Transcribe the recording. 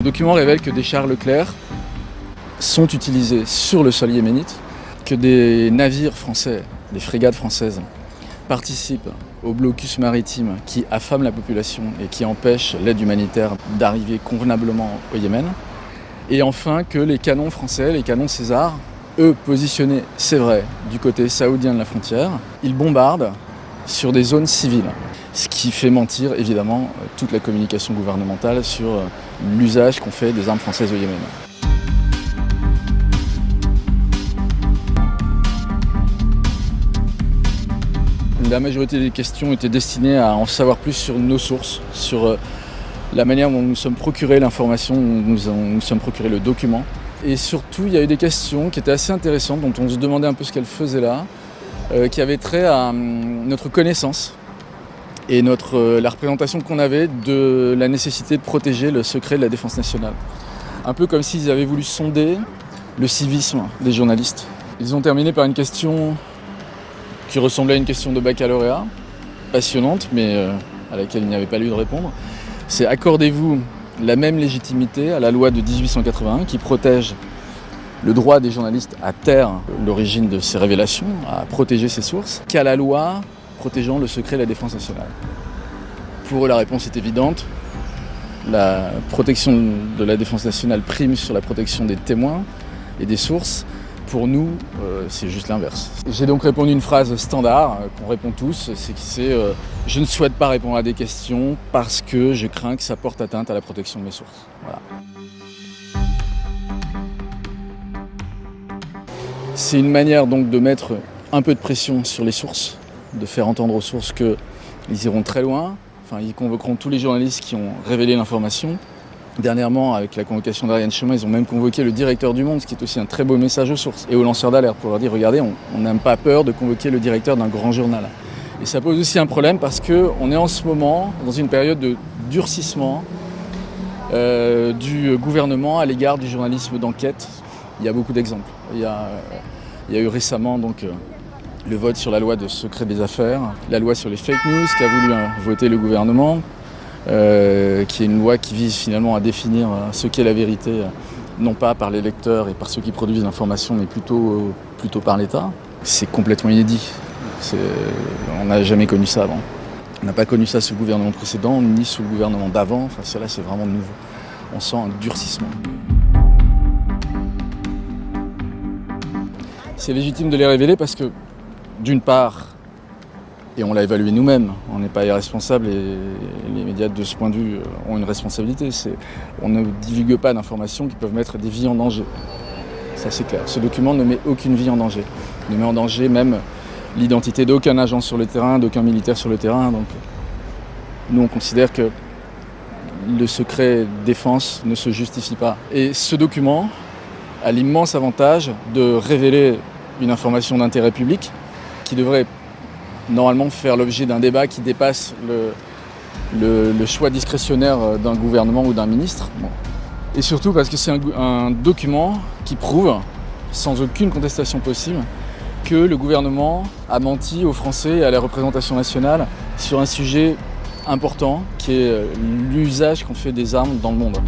Le document révèle que des chars Leclerc sont utilisés sur le sol yéménite, que des navires français, des frégates françaises, participent au blocus maritime qui affame la population et qui empêche l'aide humanitaire d'arriver convenablement au Yémen. Et enfin que les canons français, les canons César, eux positionnés, c'est vrai, du côté saoudien de la frontière, ils bombardent sur des zones civiles. Ce qui fait mentir évidemment toute la communication gouvernementale sur l'usage qu'on fait des armes françaises au Yémen. La majorité des questions étaient destinées à en savoir plus sur nos sources, sur la manière dont nous sommes procurés l'information, dont nous sommes procurés le document. Et surtout, il y a eu des questions qui étaient assez intéressantes, dont on se demandait un peu ce qu'elles faisaient là, qui avaient trait à notre connaissance et la représentation qu'on avait de la nécessité de protéger le secret de la défense nationale. Un peu comme s'ils avaient voulu sonder le civisme des journalistes. Ils ont terminé par une question qui ressemblait à une question de baccalauréat, passionnante, mais à laquelle il n'y avait pas lieu de répondre. C'est: accordez-vous la même légitimité à la loi de 1881 qui protège le droit des journalistes à taire l'origine de ces révélations, à protéger ses sources, qu'à la loi protégeant le secret de la défense nationale? Pour eux, la réponse est évidente. La protection de la défense nationale prime sur la protection des témoins et des sources. Pour nous, c'est juste l'inverse. J'ai donc répondu une phrase standard qu'on répond tous, c'est je ne souhaite pas répondre à des questions parce que je crains que ça porte atteinte à la protection de mes sources. Voilà. C'est une manière donc de mettre un peu de pression sur les sources, de faire entendre aux sources qu'ils iront très loin. Enfin, ils convoqueront tous les journalistes qui ont révélé l'information. Dernièrement, avec la convocation d'Ariane Chemin, ils ont même convoqué le directeur du Monde, ce qui est aussi un très beau message aux sources et aux lanceurs d'alerte pour leur dire: regardez, on n'a pas peur de convoquer le directeur d'un grand journal. Et ça pose aussi un problème parce qu'on est en ce moment dans une période de durcissement du gouvernement à l'égard du journalisme d'enquête. Il y a beaucoup d'exemples. Il y a eu récemment donc le vote sur la loi de secret des affaires, la loi sur les fake news qu'a voulu voter le gouvernement, qui est une loi qui vise finalement à définir ce qu'est la vérité, non pas par les lecteurs et par ceux qui produisent l'information, mais plutôt par l'État. C'est complètement inédit. On n'a jamais connu ça avant. On n'a pas connu ça sous le gouvernement précédent, ni sous le gouvernement d'avant. Enfin, cela, c'est vraiment nouveau. On sent un durcissement. C'est légitime de les révéler parce que, d'une part, et on l'a évalué nous-mêmes, on n'est pas irresponsable et les médias de ce point de vue ont une responsabilité. On ne divulgue pas d'informations qui peuvent mettre des vies en danger. Ça, c'est clair. Ce document ne met aucune vie en danger. Il ne met en danger même l'identité d'aucun agent sur le terrain, d'aucun militaire sur le terrain. Donc, nous, on considère que le secret défense ne se justifie pas. Et ce document a l'immense avantage de révéler une information d'intérêt public qui devrait normalement faire l'objet d'un débat qui dépasse le choix discrétionnaire d'un gouvernement ou d'un ministre. Bon. Et surtout parce que c'est un document qui prouve, sans aucune contestation possible, que le gouvernement a menti aux Français et à la représentation nationale sur un sujet important qui est l'usage qu'on fait des armes dans le monde.